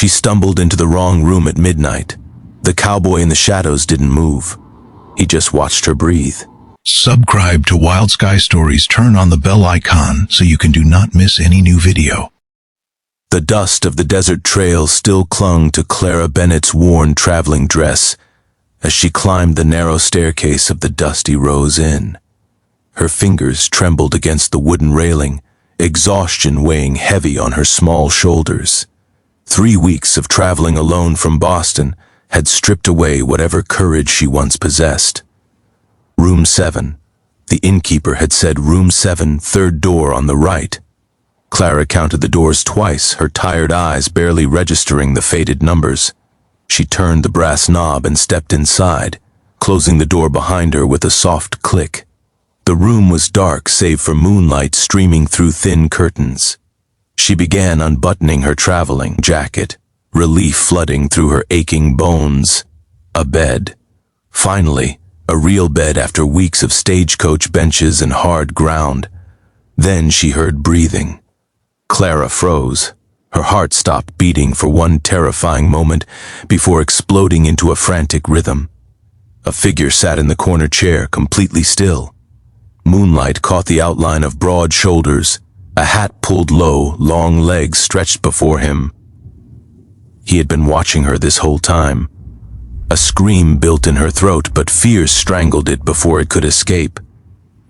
She stumbled into the wrong room at midnight. The cowboy in the shadows didn't move. He just watched her breathe. Subscribe to Wild Sky Stories. Turn on the bell icon so you can do not miss any new video. The dust of the desert trail still clung to Clara Bennett's worn traveling dress as she climbed the narrow staircase of the dusty Rose Inn. Her fingers trembled against the wooden railing, exhaustion weighing heavy on her small shoulders. 3 weeks of traveling alone from Boston had stripped away whatever courage she once possessed. Room 7. The innkeeper had said room 7, third door on the right. Clara counted the doors twice, her tired eyes barely registering the faded numbers. She turned the brass knob and stepped inside, closing the door behind her with a soft click. The room was dark save for moonlight streaming through thin curtains. She began unbuttoning her traveling jacket, relief flooding through her aching bones. A bed. Finally, a real bed after weeks of stagecoach benches and hard ground. Then she heard breathing. Clara froze. Her heart stopped beating for one terrifying moment before exploding into a frantic rhythm. A figure sat in the corner chair, completely still. Moonlight caught the outline of broad shoulders, a hat pulled low, long legs stretched before him. He had been watching her this whole time. A scream built in her throat, but fear strangled it before it could escape.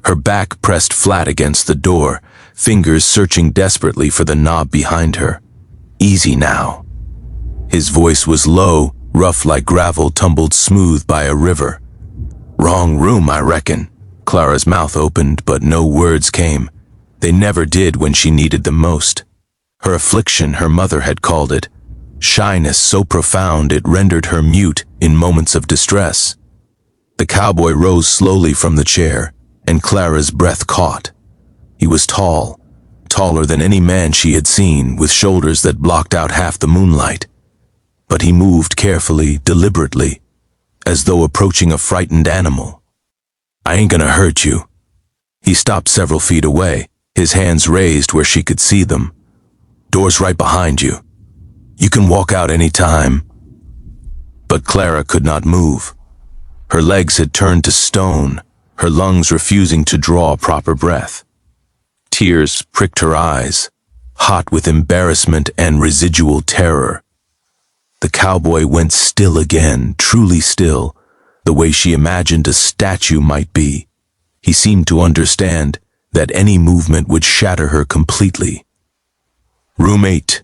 Her back pressed flat against the door, fingers searching desperately for the knob behind her. Easy now. His voice was low, rough like gravel tumbled smooth by a river. Wrong room, I reckon. Clara's mouth opened, but no words came. They never did when she needed them most. Her affliction, her mother had called it. Shyness so profound it rendered her mute in moments of distress. The cowboy rose slowly from the chair, and Clara's breath caught. He was tall, taller than any man she had seen, with shoulders that blocked out half the moonlight. But he moved carefully, deliberately, as though approaching a frightened animal. I ain't gonna hurt you. He stopped several feet away, his hands raised where she could see them. Door's right behind you. You can walk out any time. But Clara could not move. Her legs had turned to stone, her lungs refusing to draw proper breath. Tears pricked her eyes, hot with embarrassment and residual terror. The cowboy went still again, truly still, the way she imagined a statue might be. He seemed to understand that any movement would shatter her completely. Room 8.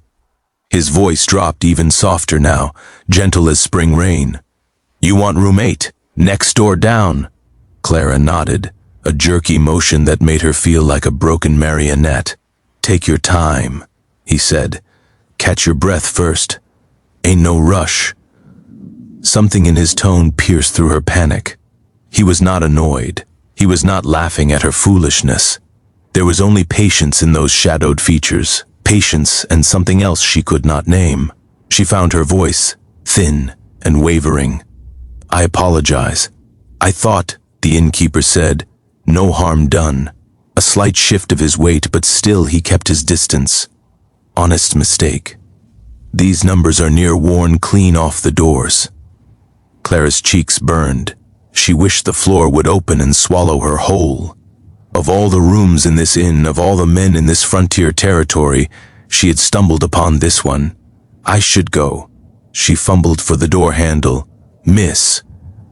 His voice dropped even softer now, gentle as spring rain. You want room 8? Next door down. Clara nodded, a jerky motion that made her feel like a broken marionette. Take your time, he said. Catch your breath first. Ain't no rush. Something in his tone pierced through her panic. He was not annoyed. He was not laughing at her foolishness. There was only patience in those shadowed features, patience and something else she could not name. She found her voice, thin and wavering. I apologize. I thought, the innkeeper said, no harm done. A slight shift of his weight, but still he kept his distance. Honest mistake. These numbers are near worn clean off the doors. Clara's cheeks burned. She wished the floor would open and swallow her whole. Of all the rooms in this inn, of all the men in this frontier territory, she had stumbled upon this one. I should go. She fumbled for the door handle. Miss.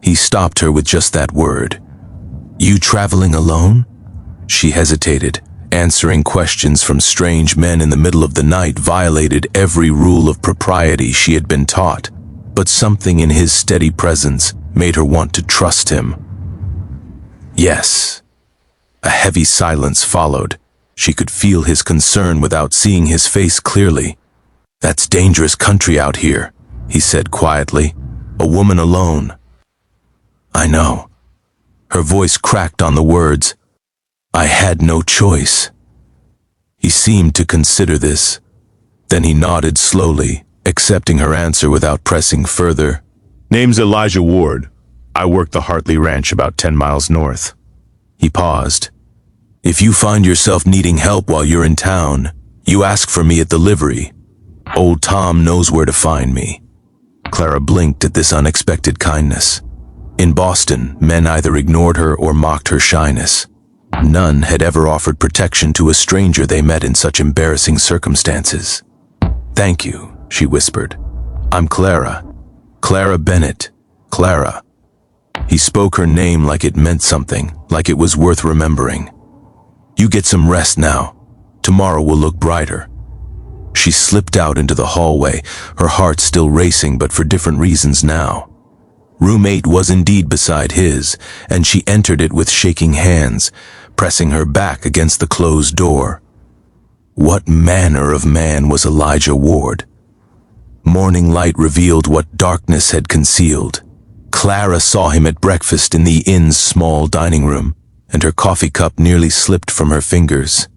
He stopped her with just that word. You traveling alone? She hesitated. Answering questions from strange men in the middle of the night violated every rule of propriety she had been taught, but something in his steady presence made her want to trust him. Yes. A heavy silence followed. She could feel his concern without seeing his face clearly. That's dangerous country out here, he said quietly. A woman alone. I know. Her voice cracked on the words. I had no choice. He seemed to consider this. Then he nodded slowly, accepting her answer without pressing further. Name's Elijah Ward. I work the Hartley Ranch about 10 miles north. He paused. If you find yourself needing help while you're in town, you ask for me at the livery. Old Tom knows where to find me. Clara blinked at this unexpected kindness. In Boston, men either ignored her or mocked her shyness. None had ever offered protection to a stranger they met in such embarrassing circumstances. "Thank you," she whispered. "I'm Clara. Clara Bennett. Clara." He spoke her name like it meant something, like it was worth remembering. "You get some rest now. Tomorrow will look brighter." She slipped out into the hallway, her heart still racing but for different reasons now. Room 8 was indeed beside his, and she entered it with shaking hands, pressing her back against the closed door. What manner of man was Elijah Ward? Morning light revealed what darkness had concealed. Clara saw him at breakfast in the inn's small dining room, and her coffee cup nearly slipped from her fingers.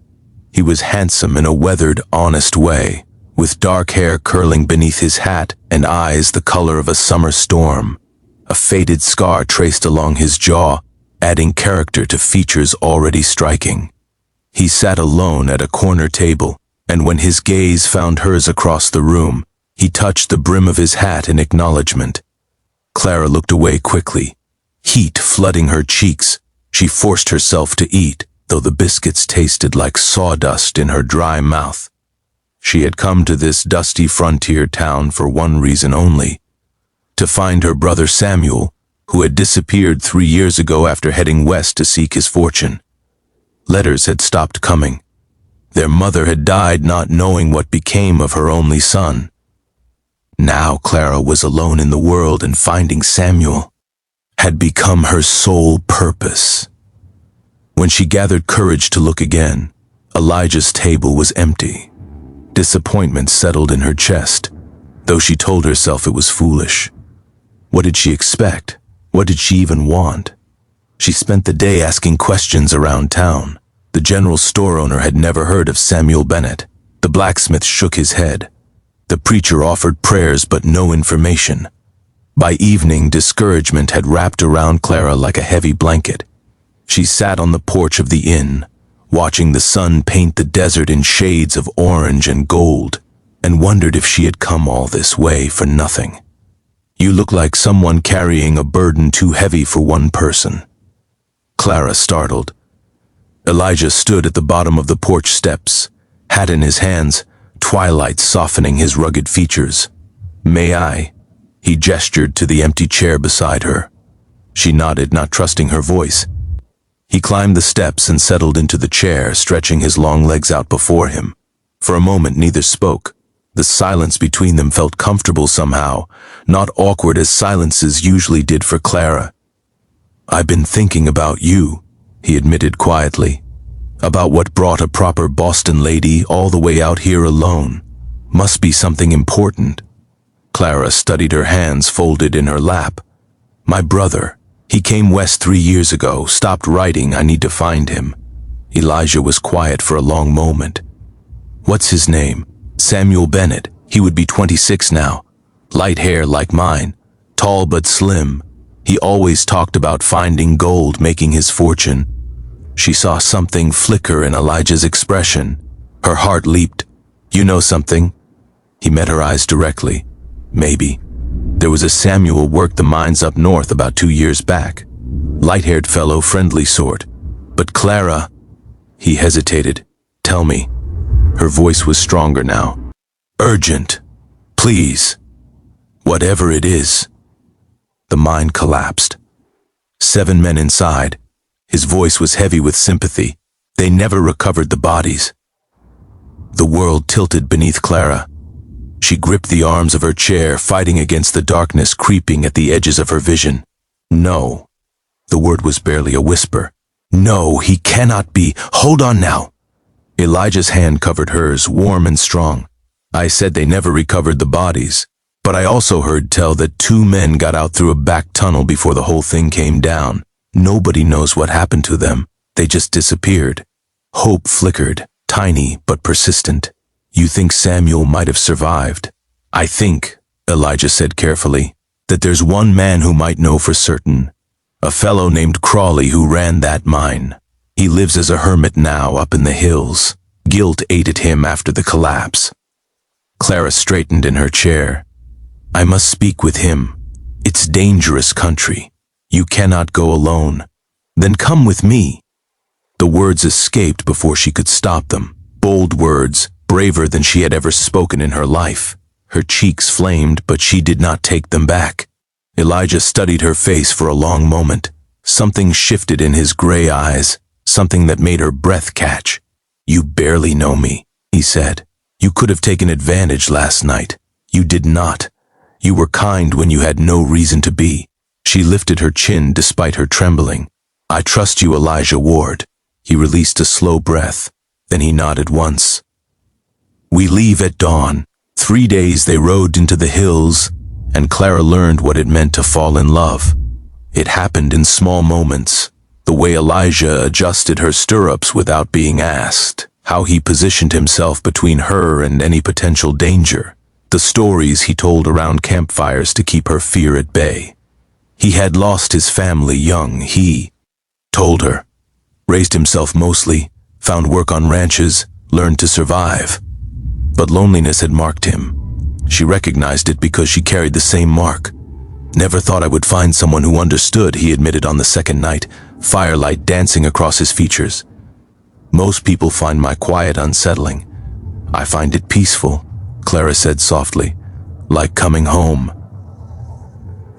He was handsome in a weathered, honest way, with dark hair curling beneath his hat and eyes the color of a summer storm. A faded scar traced along his jaw, adding character to features already striking. He sat alone at a corner table, and when his gaze found hers across the room, he touched the brim of his hat in acknowledgement. Clara looked away quickly. Heat flooding her cheeks, she forced herself to eat, though the biscuits tasted like sawdust in her dry mouth. She had come to this dusty frontier town for one reason only: to find her brother Samuel, who had disappeared 3 years ago after heading west to seek his fortune. Letters had stopped coming. Their mother had died not knowing what became of her only son. Now Clara was alone in the world, and finding Samuel had become her sole purpose. When she gathered courage to look again, Elijah's table was empty. Disappointment settled in her chest, though she told herself it was foolish. What did she expect? What did she even want? She spent the day asking questions around town. The general store owner had never heard of Samuel Bennett. The blacksmith shook his head. The preacher offered prayers but no information. By evening, discouragement had wrapped around Clara like a heavy blanket. She sat on the porch of the inn, watching the sun paint the desert in shades of orange and gold, and wondered if she had come all this way for nothing. "You look like someone carrying a burden too heavy for one person." Clara startled. Elijah stood at the bottom of the porch steps, hat in his hands, twilight softening his rugged features. "May I?" He gestured to the empty chair beside her. She nodded, not trusting her voice. He climbed the steps and settled into the chair, stretching his long legs out before him. For a moment neither spoke. The silence between them felt comfortable somehow, not awkward as silences usually did for Clara. "I've been thinking about you," he admitted quietly. "About what brought a proper Boston lady all the way out here alone. Must be something important." Clara studied her hands folded in her lap. "My brother. He came west 3 years ago, stopped writing. I need to find him." Elijah was quiet for a long moment. "What's his name?" "Samuel Bennett. He would be 26 now. Light hair like mine. Tall but slim. He always talked about finding gold, making his fortune." She saw something flicker in Elijah's expression. Her heart leaped. "You know something?" He met her eyes directly. "Maybe. There was a Samuel worked the mines up north about 2 years back. Light-haired fellow, friendly sort. But Clara..." He hesitated. "Tell me." Her voice was stronger now. "Urgent. Please. Whatever it is." The mine collapsed. 7 men inside. His voice was heavy with sympathy. They never recovered the bodies. The world tilted beneath Clara. She gripped the arms of her chair, fighting against the darkness creeping at the edges of her vision. "No." The word was barely a whisper. "No, he cannot be. Hold on now." Elijah's hand covered hers, warm and strong. "I said they never recovered the bodies, but I also heard tell that 2 men got out through a back tunnel before the whole thing came down. Nobody knows what happened to them. They just disappeared." Hope flickered, tiny but persistent. "You think Samuel might have survived?" "I think," Elijah said carefully, "that there's one man who might know for certain. A fellow named Crawley who ran that mine. He lives as a hermit now up in the hills. Guilt ate at him after the collapse." Clara straightened in her chair. I must speak with him. It's dangerous country. You cannot go alone. Then come with me. The words escaped before she could stop them. Bold words, braver than she had ever spoken in her life. Her cheeks flamed, but she did not take them back. Elijah studied her face for a long moment. Something shifted in his gray eyes, something that made her breath catch. You barely know me, he said. You could have taken advantage last night. You did not. You were kind when you had no reason to be. She lifted her chin despite her trembling. I trust you, Elijah Ward. He released a slow breath. Then he nodded once. We leave at dawn. 3 days they rode into the hills, and Clara learned what it meant to fall in love. It happened in small moments. The way Elijah adjusted her stirrups without being asked. How he positioned himself between her and any potential danger. The stories he told around campfires to keep her fear at bay. He had lost his family young, he told her. Raised himself mostly, found work on ranches, learned to survive. But loneliness had marked him. She recognized it because she carried the same mark. Never thought I would find someone who understood, he admitted on the second night, firelight dancing across his features. Most people find my quiet unsettling. I find it peaceful, Clara said softly, like coming home.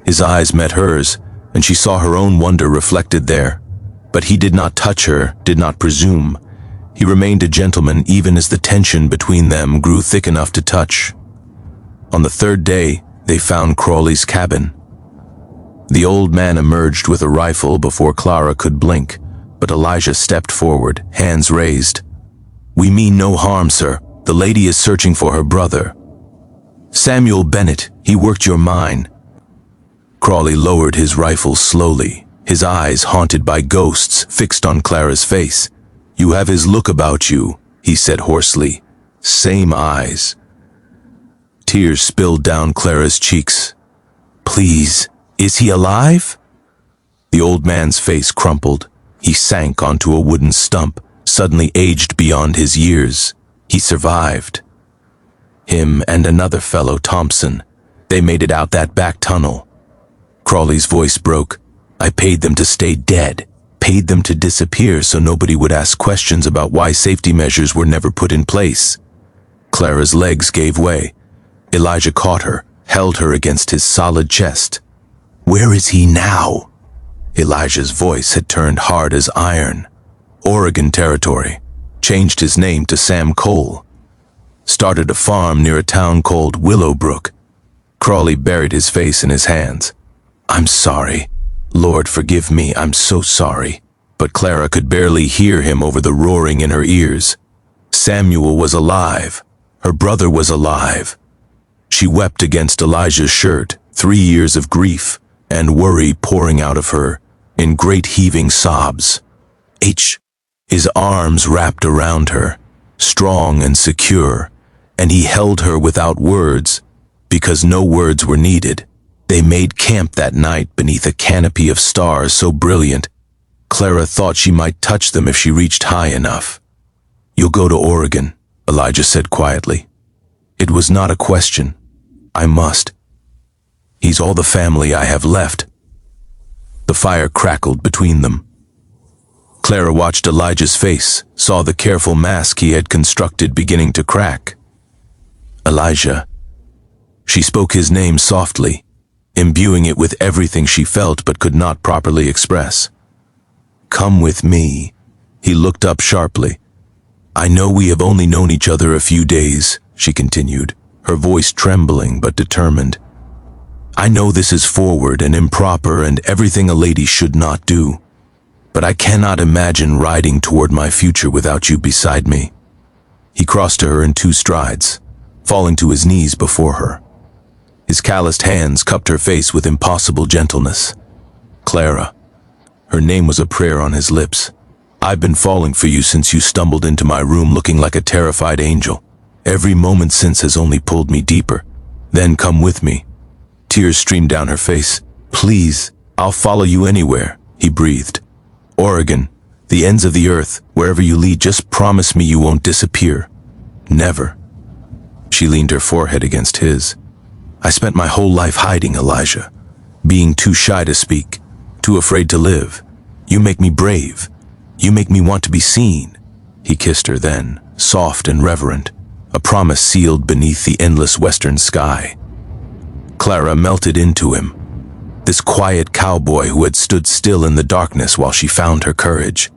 His eyes met hers, and she saw her own wonder reflected there. But he did not touch her, did not presume. He remained a gentleman even as the tension between them grew thick enough to touch. On the third day, they found Crawley's cabin. The old man emerged with a rifle before Clara could blink, but Elijah stepped forward, hands raised. We mean no harm, sir. The lady is searching for her brother. Samuel Bennett, he worked your mine. Crawley lowered his rifle slowly, his eyes haunted by ghosts fixed on Clara's face. You have his look about you, he said hoarsely. Same eyes. Tears spilled down Clara's cheeks. Please, is he alive? The old man's face crumpled. He sank onto a wooden stump, suddenly aged beyond his years. He survived. Him and another fellow, Thompson. They made it out that back tunnel. Crawley's voice broke. I paid them to stay dead. Paid them to disappear so nobody would ask questions about why safety measures were never put in place. Clara's legs gave way. Elijah caught her, held her against his solid chest. Where is he now? Elijah's voice had turned hard as iron. Oregon Territory. Changed his name to Sam Cole. Started a farm near a town called Willowbrook. Crawley buried his face in his hands. I'm sorry. Lord, forgive me, I'm so sorry. But Clara could barely hear him over the roaring in her ears. Samuel was alive. Her brother was alive. She wept against Elijah's shirt, 3 years of grief and worry pouring out of her in great heaving sobs. His arms wrapped around her, strong and secure, and he held her without words, because no words were needed. They made camp that night beneath a canopy of stars so brilliant, Clara thought she might touch them if she reached high enough. You'll go to Oregon, Elijah said quietly. It was not a question. I must. He's all the family I have left. The fire crackled between them. Clara watched Elijah's face, saw the careful mask he had constructed beginning to crack. Elijah. She spoke his name softly, imbuing it with everything she felt but could not properly express. Come with me. He looked up sharply. I know we have only known each other a few days, she continued, her voice trembling but determined. I know this is forward and improper and everything a lady should not do, but I cannot imagine riding toward my future without you beside me. He crossed to her in 2 strides, falling to his knees before her. His calloused hands cupped her face with impossible gentleness. Clara. Her name was a prayer on his lips. I've been falling for you since you stumbled into my room looking like a terrified angel. Every moment since has only pulled me deeper. Then come with me. Tears streamed down her face. Please, I'll follow you anywhere, he breathed. Oregon, the ends of the earth, wherever you lead, just promise me you won't disappear. Never. She leaned her forehead against his. I spent my whole life hiding, Elijah. Being too shy to speak, too afraid to live. You make me brave. You make me want to be seen. He kissed her then, soft and reverent, a promise sealed beneath the endless western sky. Clara melted into him, this quiet cowboy who had stood still in the darkness while she found her courage.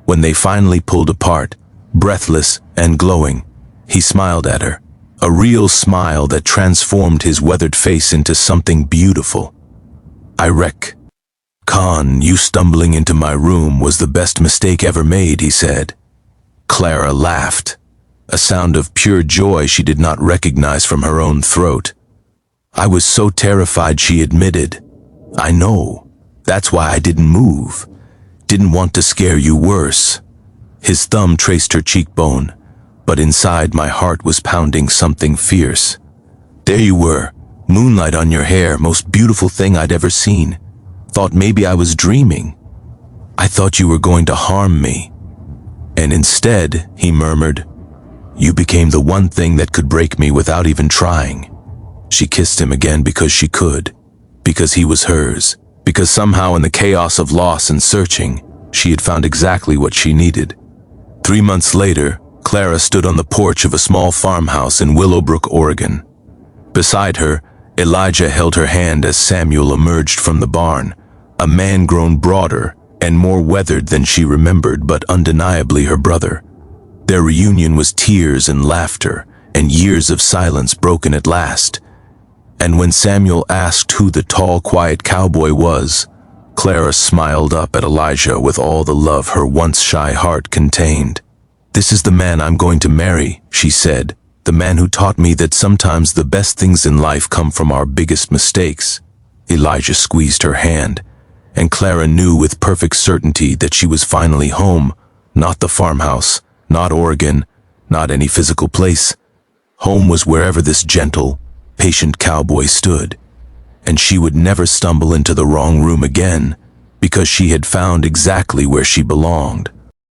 When they finally pulled apart, breathless and glowing, he smiled at her, a real smile that transformed his weathered face into something beautiful. I reckon you stumbling into my room was the best mistake ever made, he said. Clara laughed, a sound of pure joy she did not recognize from her own throat. I was so terrified, she admitted. I know. That's why I didn't move. Didn't want to scare you worse. His thumb traced her cheekbone, but inside my heart was pounding something fierce. There you were, moonlight on your hair, most beautiful thing I'd ever seen. Thought maybe I was dreaming. I thought you were going to harm me. And instead, he murmured, you became the one thing that could break me without even trying. She kissed him again because she could, because he was hers, because somehow in the chaos of loss and searching, she had found exactly what she needed. 3 months later, Clara stood on the porch of a small farmhouse in Willowbrook, Oregon. Beside her, Elijah held her hand as Samuel emerged from the barn, a man grown broader and more weathered than she remembered, but undeniably her brother. Their reunion was tears and laughter, and years of silence broken at last. And when Samuel asked who the tall, quiet cowboy was, Clara smiled up at Elijah with all the love her once shy heart contained. This is the man I'm going to marry, she said, the man who taught me that sometimes the best things in life come from our biggest mistakes. Elijah squeezed her hand, and Clara knew with perfect certainty that she was finally home, not the farmhouse, not Oregon, not any physical place. Home was wherever this gentle, patient cowboy stood, and she would never stumble into the wrong room again, because she had found exactly where she belonged.